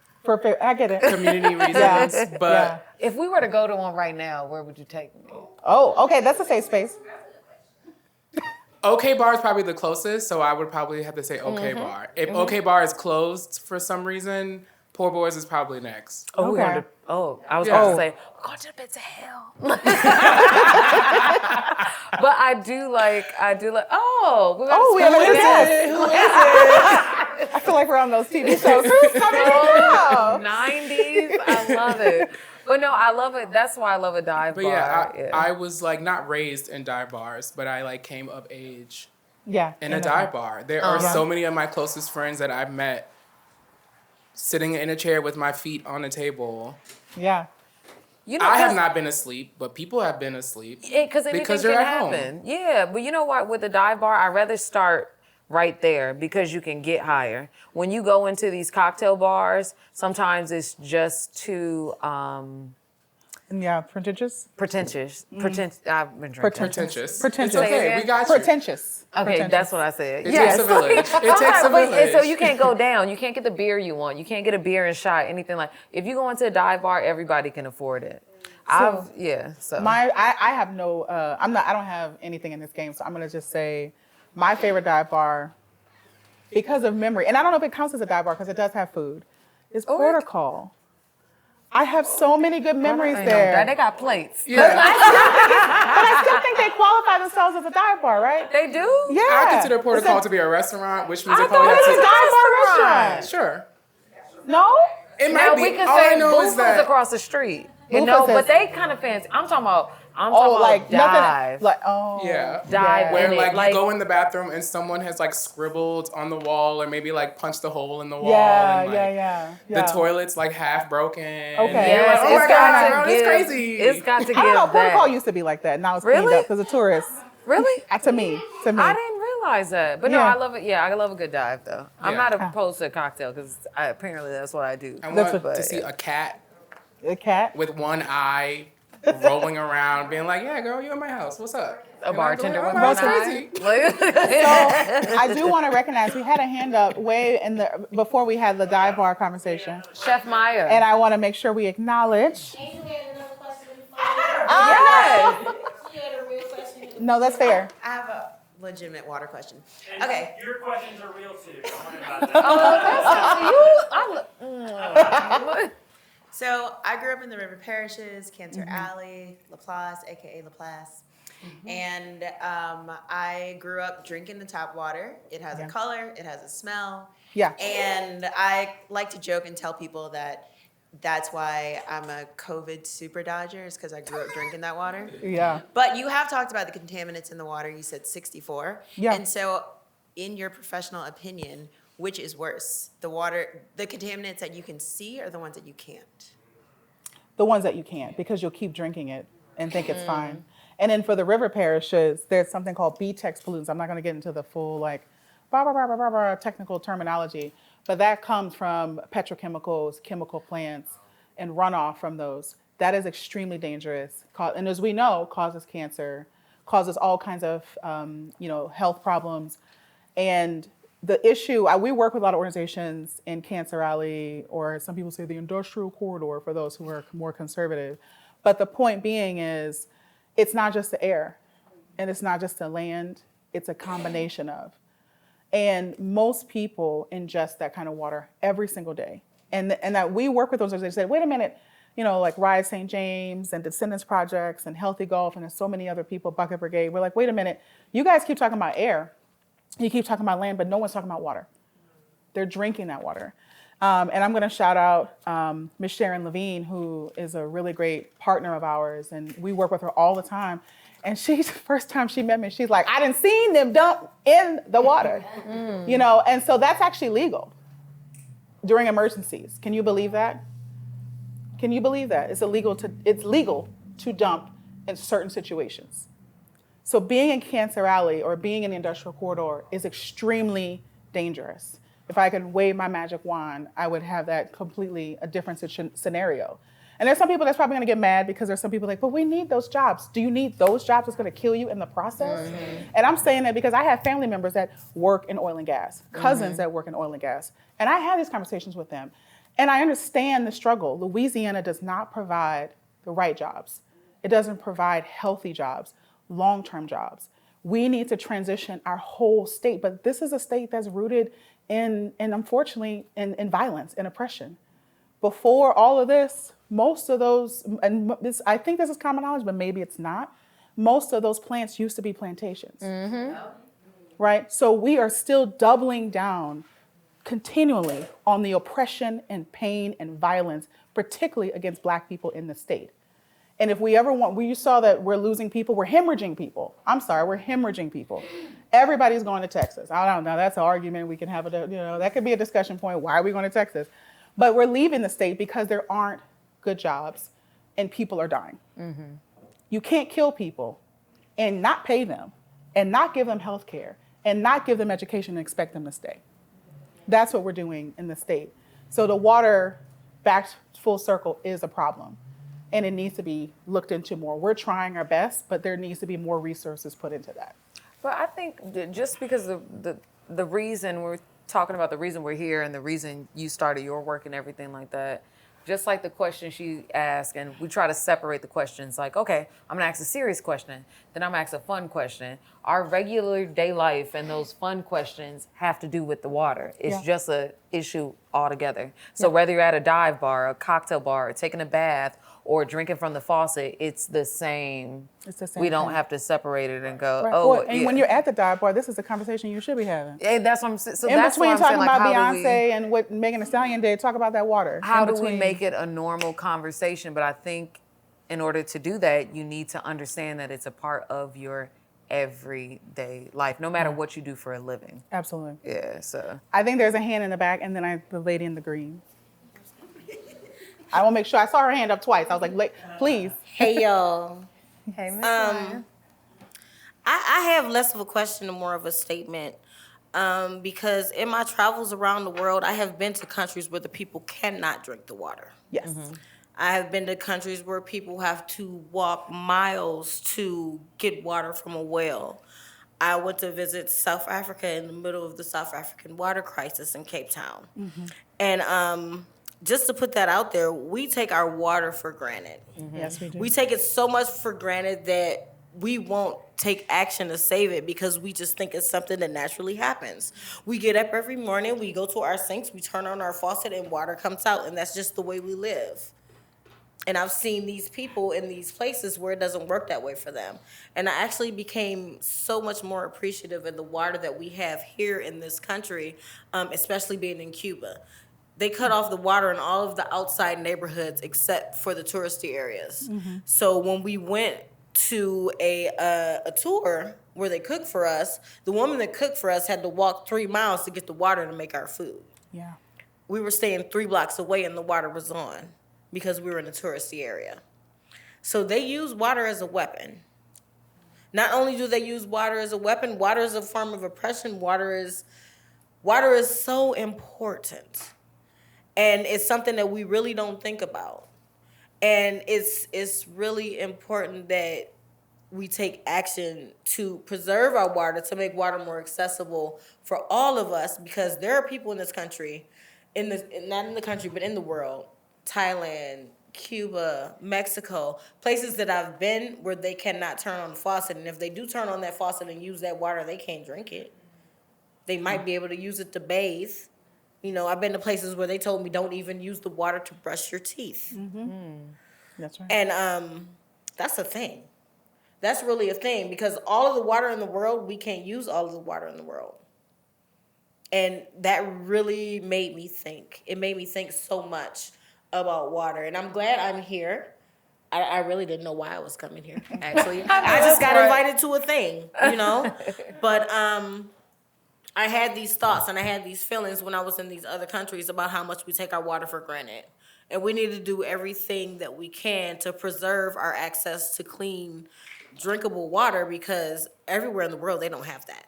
I get it. community reasons, but Yeah. If we were to go to one right now, where would you take me? Oh, okay, that's a safe space. OK Bar is probably the closest, so I would probably have to say OK Bar. If OK Bar is closed for some reason, Poor Boys is probably next. Oh, Okay. I was Yeah. about to say, we're going to the pits of hell. But I do like, we got Oh, we have a new guest. Who is it? I feel like we're on those TV shows. Who's coming in now? 90s. I love it. But no, I love it. That's why I love a dive But bar. yeah, I was like not raised in dive bars, but I like came of age Yeah. in a dive bar. There are Yeah. so many of my closest friends that I've met sitting in a chair with my feet on a table. Yeah. You know, I have not been asleep, but people have been asleep. Because anything because can you're at home. happen. Yeah, but you know what? With the dive bar, I'd rather start right there because you can get higher. When you go into these cocktail bars, sometimes it's just too Yeah, pretentious. pretentious. I've been drinking. Pretentious. Pretentious. It's okay, we got you. Pretentious. Okay, Pretentious. that's what I said. It takes a village. It takes a Sometimes, and village. so you can't go down. You can't get the beer you want. You can't get a beer and shot, anything like. If you go into a dive bar, everybody can afford it. So I have no. I don't have anything in this game, so I'm gonna just say, my favorite dive bar, because of memory, and I don't know if it counts as a dive bar because it does have food, is Protocol. I have so many good memories I know there. that. They got plates. Yeah, But I still think they qualify themselves as a dive bar, right? They do? Yeah. I consider Protocol to be a restaurant, which means I it probably thought It's a has dive bar restaurant. restaurant. Sure. No? It Now might be. we can All I say know is Buffa's that across the street. You Buffa's know, is- but they kind of fancy. I'm talking about Like dive. nothing. Like oh. Yeah. Dive where in it. like you go in the bathroom and someone has like scribbled on the wall or maybe like punched a hole in the wall. Yeah, and, like, yeah. The toilet's like half broken. Okay. And you're Yes, like, oh my it's got God, to it's give. crazy. It's got to give I don't know. Protocol that. used to be like that. Now it's Really? cleaned up because of tourists. Really? To me. I didn't realize realize that. But no, Yeah. I love it. Yeah, I love a good dive though. I'm Yeah. not opposed to a cocktail because apparently that's what I do. I That's want what- to see a cat A cat. with one eye rolling around, being like, "Yeah, girl, you in my house. What's up?" A bartender with "Oh, one that's eye. crazy." I do want to recognize we had a hand up way in the before we had the dive bar conversation, Chef Maya. and I want to make sure we acknowledge. Angel had another question before. yes. She had a real question. No, that's fair. I have a legitimate water question. Okay. Your questions are real too. Don't worry about that. So I grew up in the River Parishes, Cancer Alley, Laplace, aka Laplace. And I grew up drinking the tap water. It has a color, it has a smell. Yeah. And I like to joke and tell people that that's why I'm a COVID super dodger, is because I grew up drinking that water. Yeah. But you have talked about the contaminants in the water. You said 64. Yeah. And so, in your professional opinion, which is worse? The contaminants that you can see or the ones that you can't? The ones that you can't, because you'll keep drinking it and think it's fine. And then for the river parishes, there's something called BTEX pollutants. I'm not going to get into the full technical terminology, but that comes from petrochemicals, chemical plants, and runoff from those. That is extremely dangerous, and as we know, causes cancer, causes all kinds of health problems. And the issue, we work with a lot of organizations in Cancer Alley, or some people say the industrial corridor for those who are more conservative. But the point being is, it's not just the air, and it's not just the land, it's a combination of. And most people ingest that kind of water every single day. And that we work with those organizations, say, wait a minute, like Rise St. James and Descendants Projects and Healthy Gulf, and there's so many other people, Bucket Brigade. We're like, wait a minute, you guys keep talking about air, you keep talking about land, but no one's talking about water. They're drinking that water. And I'm gonna shout out Ms. Sharon Levine, who is a really great partner of ours, and we work with her all the time. And the first time she met me, she's like, I done seen them dump in the water, and so that's actually legal during emergencies. Can you believe that? Can you believe that? It's legal to dump in certain situations. So being in Cancer Alley or being in the industrial corridor is extremely dangerous. If I could wave my magic wand, I would have that completely a different scenario. And there's some people that's probably gonna get mad because there's some people like, but we need those jobs. Do you need those jobs that's gonna kill you in the process? And I'm saying that because I have family members that work in oil and gas, cousins that work in oil and gas. And I have these conversations with them. And I understand the struggle. Louisiana does not provide the right jobs. It doesn't provide healthy jobs, long-term jobs. We need to transition our whole state, but this is a state that's rooted in unfortunately, in violence and oppression. Before all of this, most of those, and I think this is common knowledge, but maybe it's not, most of those plants used to be plantations, right? So we are still doubling down continually on the oppression and pain and violence, particularly against Black people in the state. And if we ever you saw that we're losing people, we're hemorrhaging people. I'm sorry, we're hemorrhaging people. Everybody's going to Texas. I don't know, that's an argument we can have, that could be a discussion point. Why are we going to Texas? But we're leaving the state because there aren't good jobs and people are dying. You can't kill people and not pay them and not give them health care and not give them education and expect them to stay. That's what we're doing in the state. So the water, back full circle, is a problem. And it needs to be looked into more. We're trying our best, but there needs to be more resources put into that. But I think that just because the reason we're talking about, the reason we're here and the reason you started your work and everything like that, just like the question she asked, and we try to separate the questions, like, okay, I'm gonna ask a serious question, then I'm gonna ask a fun question. Our regular day life and those fun questions have to do with the water. It's just a issue altogether. So whether you're at a dive bar, a cocktail bar, or taking a bath, or drinking from the faucet, it's the same. It's the same We don't thing. have to separate it and go, Right. oh, Well, and when you're at the dive bar, this is a conversation you should be having. and that's what I'm saying. So In that's between what I'm talking saying, like, about how do we- Beyonce and what Megan Thee Stallion did, talk about that water. How In do we between. make it a normal conversation? But I think in order to do that, you need to understand that it's a part of your everyday life, no matter what you do for a living. Absolutely. Yeah, so. I think there's a hand in the back, and then the lady in the green. I will make sure. I saw her hand up twice. I was like, please. Hey y'all. Hey, Miss I have less of a question and more of a statement. Because in my travels around the world, I have been to countries where the people cannot drink the water. Yes. I have been to countries where people have to walk miles to get water from a well. I went to visit South Africa in the middle of the South African water crisis in Cape Town. And just to put that out there, we take our water for granted. Yes, we do. We take it so much for granted that we won't take action to save it because we just think it's something that naturally happens. We get up every morning, we go to our sinks, we turn on our faucet, and water comes out, and that's just the way we live. And I've seen these people in these places where it doesn't work that way for them. And I actually became so much more appreciative of the water that we have here in this country, especially being in Cuba. They cut off the water in all of the outside neighborhoods except for the touristy areas. So when we went to a tour where they cooked for us, the woman that cooked for us had to walk 3 miles to get the water to make our food. Yeah. We were staying 3 blocks away and the water was on because we were in a touristy area. So they use water as a weapon. Not only do they use water as a weapon, water is a form of oppression. Water is so important. And it's something that we really don't think about. And it's really important that we take action to preserve our water, to make water more accessible for all of us, because there are people in this country, not in the country, but in the world, Thailand, Cuba, Mexico, places that I've been where they cannot turn on the faucet. And if they do turn on that faucet and use that water, they can't drink it. They might be able to use it to bathe. You know, I've been to places where they told me don't even use the water to brush your teeth. That's right. And that's a thing. That's really a thing, because all of the water in the world, we can't use all of the water in the world. And that really made me think. It made me think so much about water. And I'm glad I'm here. I really didn't know why I was coming here, actually. I just got invited to a thing, you know? But I had these thoughts and I had these feelings when I was in these other countries about how much we take our water for granted. And we need to do everything that we can to preserve our access to clean, drinkable water, because everywhere in the world, they don't have that.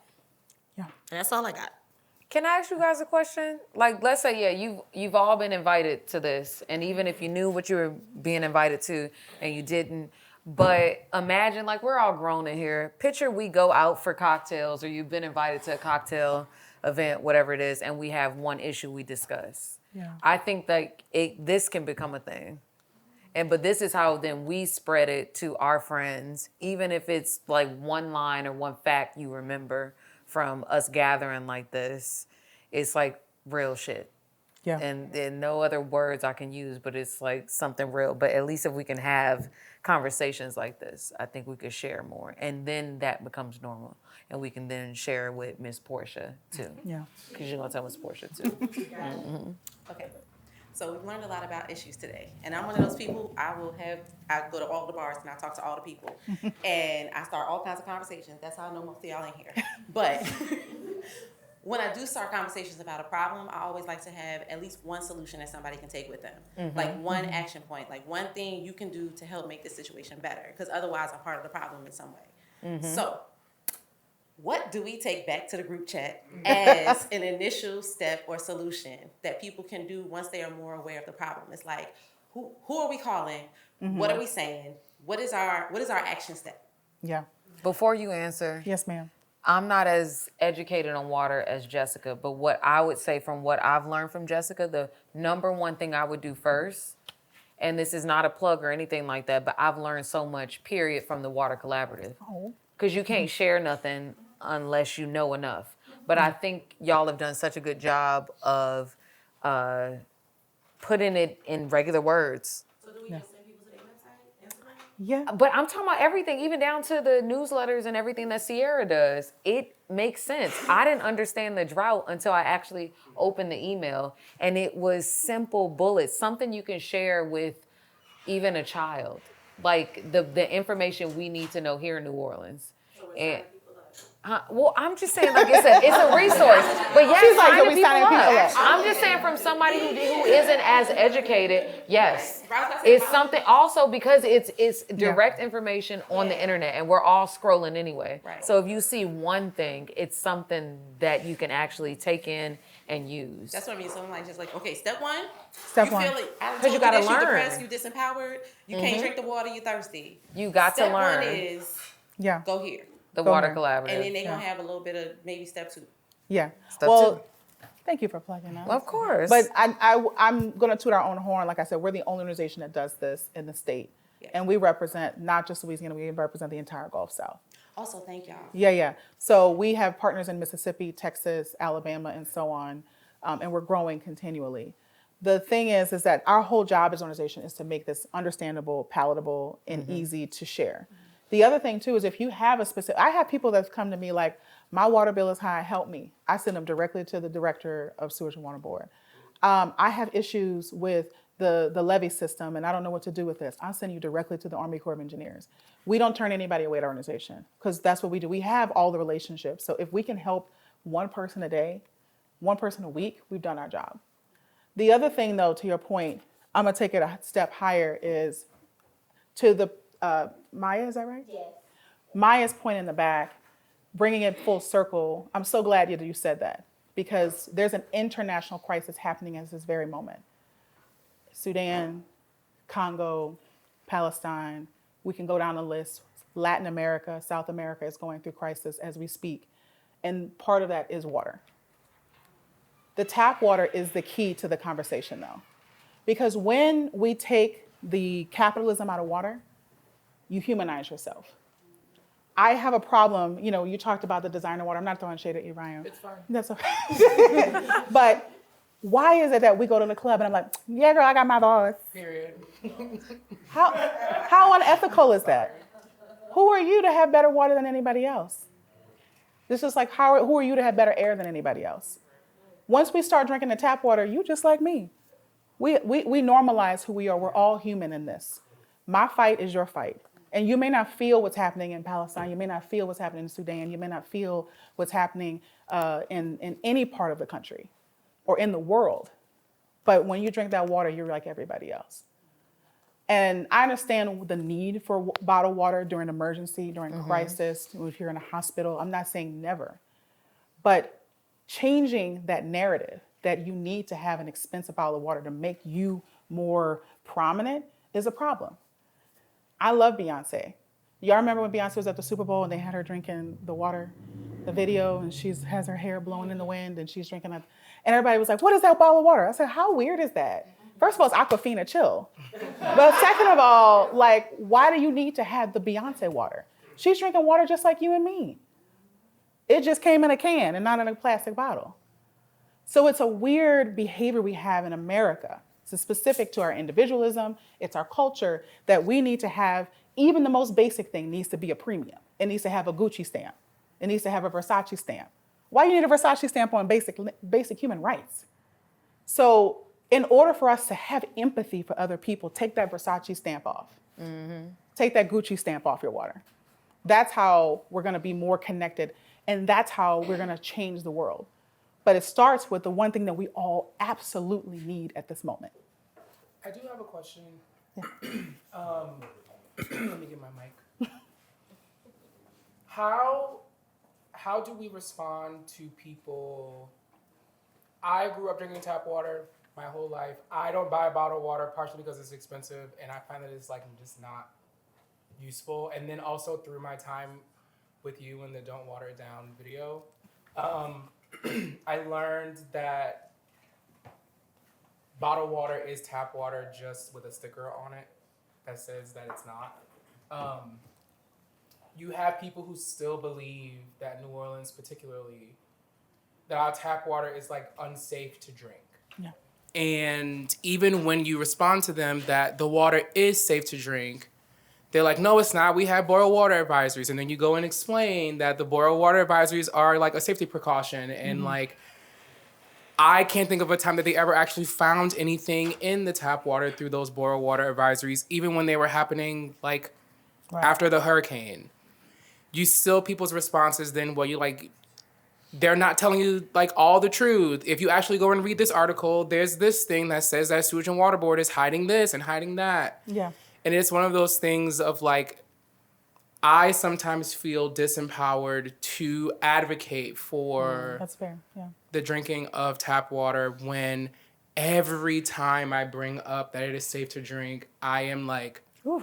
Yeah. And that's all I got. Can I ask you guys a question? Like, let's say, yeah, you've all been invited to this, and even if you knew what you were being invited to and you didn't, but imagine, like, we're all grown in here. Picture we go out for cocktails, or you've been invited to a cocktail event, whatever it is, and we have one issue we discuss. Yeah. I think that this can become a thing. But this is how then we spread it to our friends, even if it's like one line or one fact you remember from us gathering like this. It's like real shit. Yeah. And no other words I can use, but it's like something real. But at least if we can have conversations like this, I think we could share more. And then that becomes normal. And we can then share with Miss Portia too. Yeah. Because you're going to tell Miss Portia too. Okay. So we've learned a lot about issues today. And I'm one of those people, I go to all the bars and I talk to all the people. And I start all kinds of conversations. That's how I know most of y'all ain't here. But when I do start conversations about a problem, I always like to have at least one solution that somebody can take with them. Like one action point, like one thing you can do to help make this situation better. Because otherwise I'm part of the problem in some way. So what do we take back to the group chat as an initial step or solution that people can do once they are more aware of the problem? It's like, who are we calling? What are we saying? What is our action step? Yeah. Before you answer, Yes, ma'am. I'm not as educated on water as Jessica, but what I would say from what I've learned from Jessica, the number one thing I would do first, and this is not a plug or anything like that, but I've learned so much, period, from the Water Collaborative. Because you can't share nothing unless you know enough. But I think y'all have done such a good job of putting it in regular words. So do we just send people to their website, Instagram? Yeah. But I'm talking about everything, even down to the newsletters and everything that Sierra does. It makes sense. I didn't understand the drought until I actually opened the email, and it was simple bullets, something you can share with even a child. Like the information we need to know here in New Orleans. So we're And signing people up. Well, I'm just saying, like it's a resource. But yes, She's like, signing "Yo, we signing people up." I'm just saying, from somebody who isn't as educated, yes, it's something. Also, because it's direct information on the internet, and we're all scrolling anyway. Right. So if you see one thing, it's something that you can actually take in and use. That's what I mean. So I'm like, just like, okay, step one. Step you one. feel it. I 'Cause told you gotta that learn. You depressed, you disempowered. You can't drink the water. You thirsty. You got Step to learn. one is Yeah. go here, The Go Water there. Collaborative. and then they're gonna have a little bit of maybe step two. Yeah. Step well, two. thank you for plugging us. Of course. But I'm going to toot our own horn. Like I said, we're the only organization that does this in the state. Yeah. And we represent not just Louisiana, we represent the entire Gulf South. Also, thank y'all. Yeah. So we have partners in Mississippi, Texas, Alabama, and so on. And we're growing continually. The thing is that our whole job as an organization is to make this understandable, palatable, and easy to share. The other thing too is if you have I have people that come to me like, my water bill is high, help me. I send them directly to the director of Sewage and Water Board. I have issues with the levee system and I don't know what to do with this. I'll send you directly to the Army Corps of Engineers. We don't turn anybody away at our organization because that's what we do. We have all the relationships. So if we can help one person a day, one person a week, we've done our job. The other thing though, to your point, I'm gonna take it a step higher is to the, Maya, is that right? Yes. Maya's point in the back, bringing it full circle. I'm so glad you said that because there's an international crisis happening at this very moment. Sudan, Congo, Palestine, we can go down the list. Latin America, South America is going through crisis as we speak. And part of that is water. The tap water is the key to the conversation though. Because when we take the capitalism out of water, you humanize yourself. I have a problem, you talked about the designer water. I'm not throwing shade at you, Ryan. It's fine. That's okay. But why is it that we go to the club and I'm like, yeah, girl, I got my bars. Period. How unethical is that? Who are you to have better water than anybody else? It's just like, who are you to have better air than anybody else? Once we start drinking the tap water, you just like me. We normalize who we are. We're all human in this. My fight is your fight. And you may not feel what's happening in Palestine. You may not feel what's happening in Sudan. You may not feel what's happening in any part of the country or in the world. But when you drink that water, you're like everybody else. And I understand the need for bottled water during emergency, during crisis, if you're in a hospital. I'm not saying never. But changing that narrative that you need to have an expensive bottle of water to make you more prominent is a problem. I love Beyonce. Y'all remember when Beyonce was at the Super Bowl and they had her drinking the water, the video, and she has her hair blowing in the wind and she's drinking it. And everybody was like, what is that bottle of water? I said, how weird is that? First of all, it's Aquafina chill. But second of all, like, why do you need to have the Beyonce water? She's drinking water just like you and me. It just came in a can and not in a plastic bottle. So it's a weird behavior we have in America. It's specific to our individualism. It's our culture that we need to have. Even the most basic thing needs to be a premium. It needs to have a Gucci stamp. It needs to have a Versace stamp. Why do you need a Versace stamp on basic human rights? So in order for us to have empathy for other people, take that Versace stamp off. Take that Gucci stamp off your water. That's how we're gonna be more connected, and that's how we're gonna change the world. But it starts with the one thing that we all absolutely need at this moment. I do have a question. Let me get my mic. How do we respond to people? I grew up drinking tap water my whole life. I don't buy bottled water partially because it's expensive and I find that it's like just not useful. And then also through my time with you in the Don't Water It Down video, I learned that bottled water is tap water just with a sticker on it that says that it's not. You have people who still believe that New Orleans particularly, that our tap water is like unsafe to drink. Yeah. And even when you respond to them that the water is safe to drink, they're like, no, it's not. We have boiled water advisories. And then you go and explain that the boiled water advisories are like a safety precaution. And like, I can't think of a time that they ever actually found anything in the tap water through those boiled water advisories, even when they were happening like after the hurricane. you still, people's responses then, well, you like, they're not telling you like all the truth. If you actually go and read this article, there's this thing that says that Sewage and Water Board is hiding this and hiding that. Yeah. And it's one of those things of like, I sometimes feel disempowered to advocate for That's fair. Yeah. the drinking of tap water when every time I bring up that it is safe to drink, I am like, Ooh,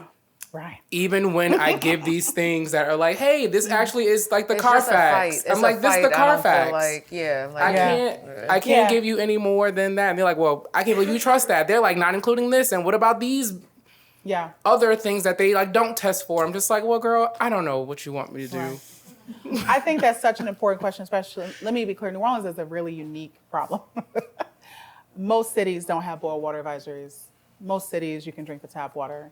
right. even when I give these things that are like, hey, this actually is like the It's just a fight. Carfax. It's I'm like, a this is the fight. I don't feel Carfax. like, yeah, like, I can't give you any more than that. And they're like, well, I can't believe you trust that. They're like, not including this. And what about these other things that they like don't test for? I'm just like, well, girl, I don't know what you want me to do. Right. I think that's such an important question, especially, let me be clear, New Orleans is a really unique problem. Most cities don't have boil water advisories. Most cities, you can drink the tap water.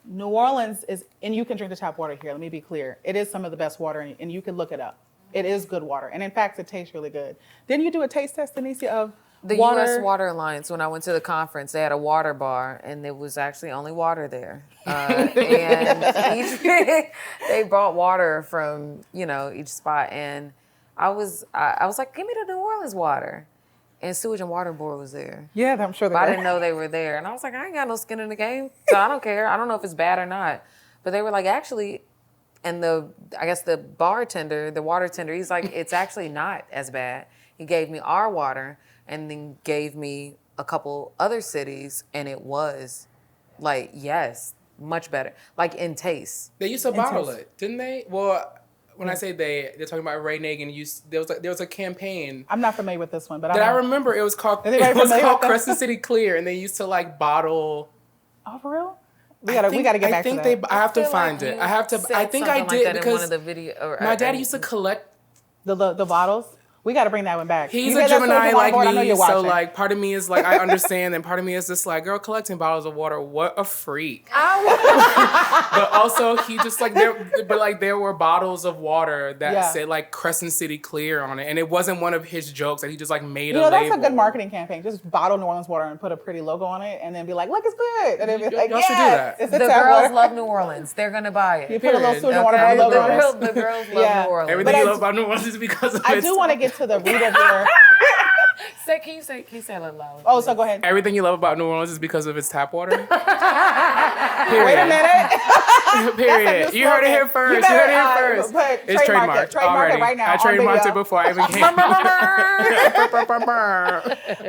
New Orleans is, and you can drink the tap water here, let me be clear. It is some of the best water, and you can look it up. It is good water, and in fact, it tastes really good. Didn't you do a taste test, Denicia, of the water? U.S. Water Alliance, when I went to the conference, they had a water bar, and there was actually only water there. And they brought water from, each spot. And I was like, give me the New Orleans water. And Sewage and Water Board was there. Yeah, I'm sure they were. I didn't know they were there. And I was like, I ain't got no skin in the game, so I don't care. I don't know if it's bad or not. But they were like, actually, and I guess the bartender, the water tender, he's like, it's actually not as bad. He gave me our water and then gave me a couple other cities, and it was like, yes, much better. Like in taste. They used to bottle it, didn't they? Well, when I say they're talking about Ray Nagin. There was a campaign. I'm not familiar with this one, but I remember it was called Crescent City Clear, and they used to like bottle. Oh, for real? We gotta get back to that. I have to find it. I have to. I think I did like because in one of the video, my dad used to collect the bottles. We got to bring that one back. He's a Gemini like me, so like part of me is like I understand, and part of me is just like, girl, collecting bottles of water, what a freak. But also he just like there were bottles of water that said like Crescent City Clear on it, and it wasn't one of his jokes that he just like made a label. That's a good marketing campaign. Just bottle New Orleans water and put a pretty logo on it, and then be like, look, it's good. And then be like, y'all should do that. It's the girls love New Orleans. They're gonna buy it. You put a little Sewage and Water logo on it. The girls love New Orleans. Everything you love about New Orleans is because of it. I do want to get to the root of your. Can you say a little louder? Oh, so go ahead. Everything you love about New Orleans is because of its tap water. Period. Wait a minute. Period. You heard it here first. You heard it here first. It's trademarked. Trademark it right now. I trademarked it before I even came.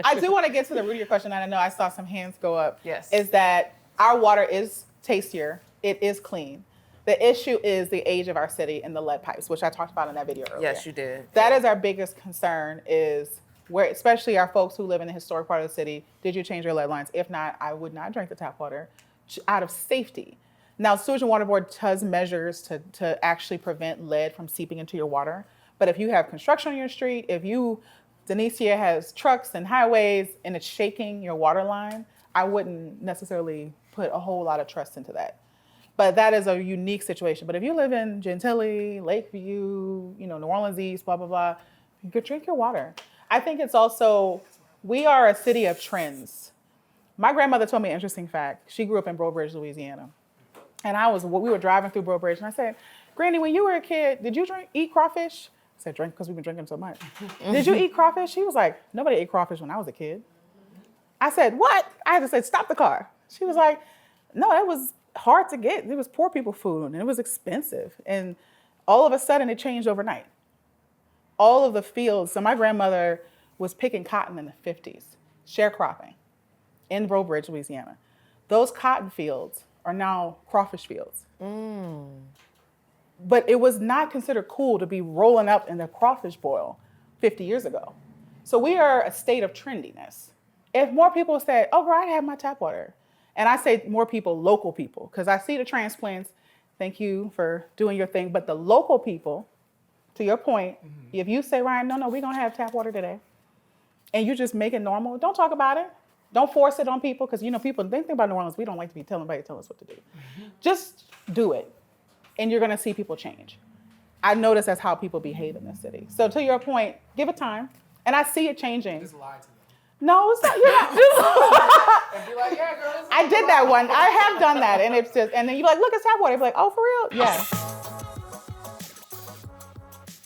I do want to get to the root of your question, and I know I saw some hands go up. Yes. Is that our water is tastier. It is clean. The issue is the age of our city and the lead pipes, which I talked about in that video earlier. Yes, you did. That is our biggest concern is where, especially our folks who live in the historic part of the city, did you change your lead lines? If not, I would not drink the tap water out of safety. Now, Sewage and Water Board does measures to actually prevent lead from seeping into your water. But if you have construction on your street, if Denicia has trucks and highways and it's shaking your water line, I wouldn't necessarily put a whole lot of trust into that. But that is a unique situation. But if you live in Gentilly, Lakeview, New Orleans East, blah, blah, blah, you could drink your water. I think it's also, we are a city of trends. My grandmother told me an interesting fact. She grew up in Breaux Bridge, Louisiana. And we were driving through Breaux Bridge, and I said, Granny, when you were a kid, did you eat crawfish? I said, drink, because we've been drinking so much. Did you eat crawfish? She was like, nobody ate crawfish when I was a kid. I said, what? I had to say, stop the car. She was like, no, that was hard to get. It was poor people food, and it was expensive. And all of a sudden, it changed overnight. All of the fields. So my grandmother was picking cotton in the 50s, sharecropping in Breaux Bridge, Louisiana. Those cotton fields are now crawfish fields. But it was not considered cool to be rolling up in the crawfish boil 50 years ago. So we are a state of trendiness. If more people said, oh, girl, I have my tap water. And I say more people, local people, because I see the transplants. Thank you for doing your thing. But the local people, to your point, if you say, Ryan, no, we're going to have tap water today, and you just make it normal, don't talk about it. Don't force it on people, because, people, they think about New Orleans, we don't like to be telling anybody to tell us what to do. Just do it, and you're going to see people change. I notice that's how people behave in this city. So to your point, give it time, and I see it changing. Just lie to them. No, it's not. You're not. And be like, yeah, girl. I did that one. I have done that, and it's just, and then you're like, look, it's tap water. You're like, oh, for real? Yeah.